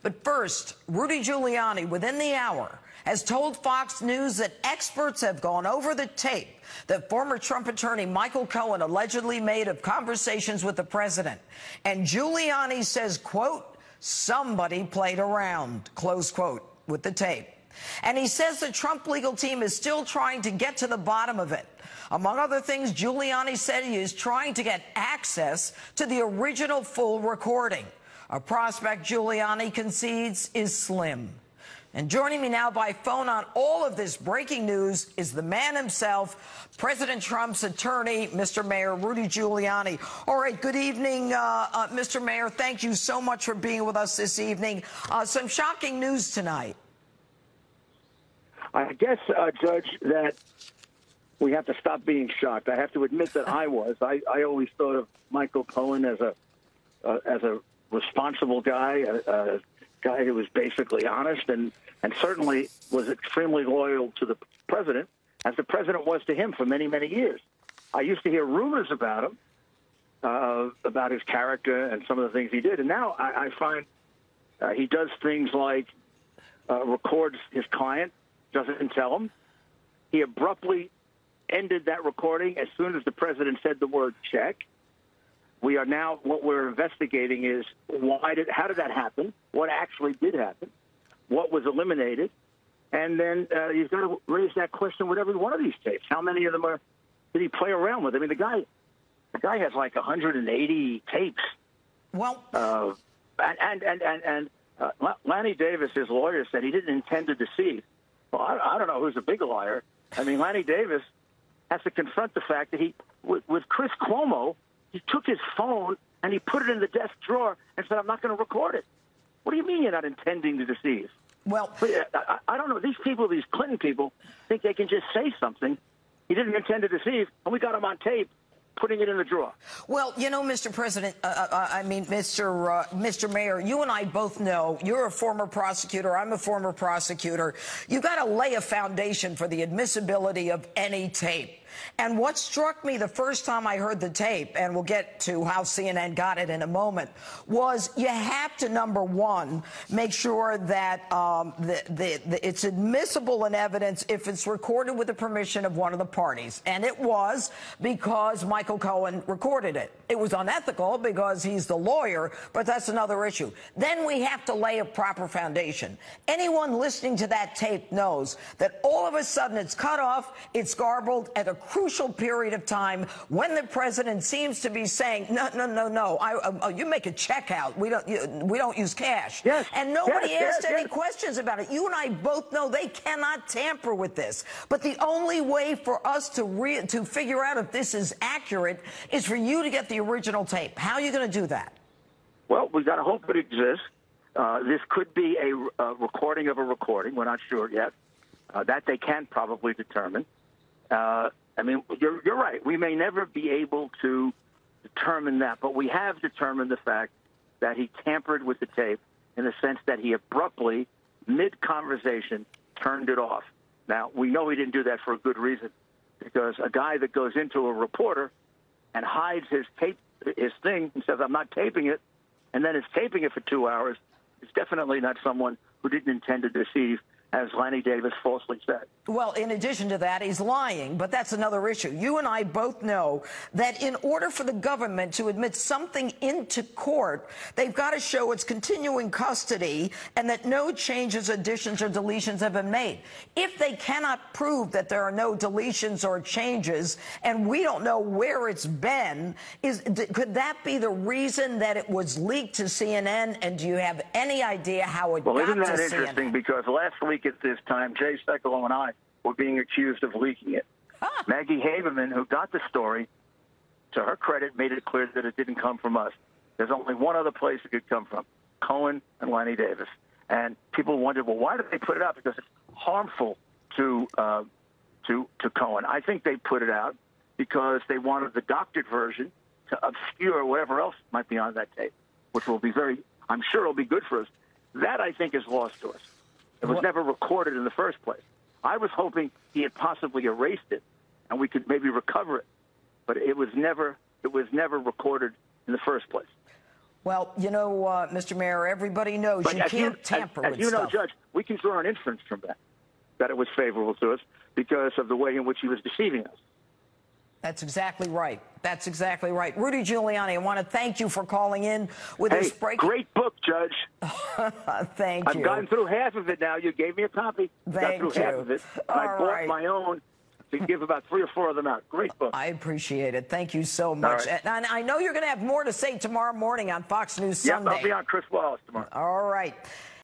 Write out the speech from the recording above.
But first, Rudy Giuliani, within the hour, has told Fox News that experts have gone over the tape that former Trump attorney Michael Cohen allegedly made of conversations with the president. And Giuliani says, quote, somebody played around, close quote, with the tape. And he says the Trump legal team is still trying to get to the bottom of it. Among other things, Giuliani said he is trying to get access to the original full recording. A prospect Giuliani concedes is slim. And joining me now by phone on all of this breaking news is the man himself, President Trump's attorney, Mr. Mayor Rudy Giuliani. All right, good evening, Mr. Mayor. Thank you so much for being with us this evening. Some shocking news tonight. I guess, Judge, that we have to stop being shocked. I have to admit that I was. I always thought of Michael Cohen as a responsible guy, a guy who was basically honest and certainly was extremely loyal to the president, as the president was to him for many, many years. I used to hear rumors about him, about his character and some of the things he did. And now I find he does things like records his client, doesn't tell him. He abruptly ended that recording as soon as the president said the word check. We are now, what we're investigating is how did that happen? What actually did happen? What was eliminated? And then you've got to raise that question with every one of these tapes. How many of them did he play around with? I mean, the guy has like 180 tapes. Well, Lanny Davis, his lawyer, said he didn't intend to deceive. Well, I don't know who's a bigger liar. I mean, Lanny Davis has to confront the fact that with Chris Cuomo, he took his phone and he put it in the desk drawer and said, I'm not going to record it. What do you mean you're not intending to deceive? Well, I don't know. These people, these Clinton people, think they can just say something. He didn't intend to deceive, and we got him on tape putting it in the drawer. Well, you know, Mr. President, Mr. Mayor, you and I both know you're a former prosecutor. I'm a former prosecutor. You've got to lay a foundation for the admissibility of any tape. And what struck me the first time I heard the tape, and we'll get to how CNN got it in a moment, was you have to, number one, make sure that it's admissible in evidence if it's recorded with the permission of one of the parties. And it was, because Michael Cohen recorded it. It was unethical because he's the lawyer, but that's another issue. Then we have to lay a proper foundation. Anyone listening to that tape knows that all of a sudden it's cut off, it's garbled at a crucial period of time when the president seems to be saying, no, you make a check out. We don't use cash. Yes. And nobody asked any questions about it. You and I both know they cannot tamper with this. But the only way for us to figure out if this is accurate is for you to get the original tape. How are you going to do that? Well, we've got to hope it exists. This could be a recording of a recording. We're not sure yet. That they can probably determine. I mean, you're right. We may never be able to determine that, but we have determined the fact that he tampered with the tape in the sense that he abruptly, mid-conversation, turned it off. Now, we know he didn't do that for a good reason, because a guy that goes into a reporter and hides his thing and says, I'm not taping it, and then is taping it for 2 hours, is definitely not someone who didn't intend to deceive, as Lanny Davis falsely said. Well, in addition to that, he's lying, but that's another issue. You and I both know that in order for the government to admit something into court, they've got to show its continuing custody and that no changes, additions, or deletions have been made. If they cannot prove that there are no deletions or changes, and we don't know where it's been, could that be the reason that it was leaked to CNN? And do you have any idea how it got to CNN? Well, isn't that interesting? Because last week at this time, Jay Sekulow and I were being accused of leaking it. Maggie Haberman, who got the story, to her credit, made it clear that it didn't come from us. There's only one other place it could come from, Cohen and Lanny Davis. And people wondered, well, why did they put it out? Because it's harmful to Cohen. I think they put it out because they wanted the doctored version to obscure whatever else might be on that tape, which will be I'm sure it'll be good for us. That, I think, is lost to us. It was never recorded in the first place. I was hoping he had possibly erased it, and we could maybe recover it, but it was never recorded in the first place. Well, you know, Mr. Mayor, everybody knows you can't tamper with stuff. As you know, Judge, we can draw an inference from that it was favorable to us because of the way in which he was deceiving us. That's exactly right. That's exactly right. Rudy Giuliani, I want to thank you for calling in with this break. Great book, Judge. Thank you. I've gotten through half of it now. You gave me a copy. Thank you. Got through half of it. And I bought my own to give about 3 or 4 of them out. Great book. I appreciate it. Thank you so much. Right. And I know you're going to have more to say tomorrow morning on Fox News Sunday. Yeah, I'll be on Chris Wallace tomorrow. All right.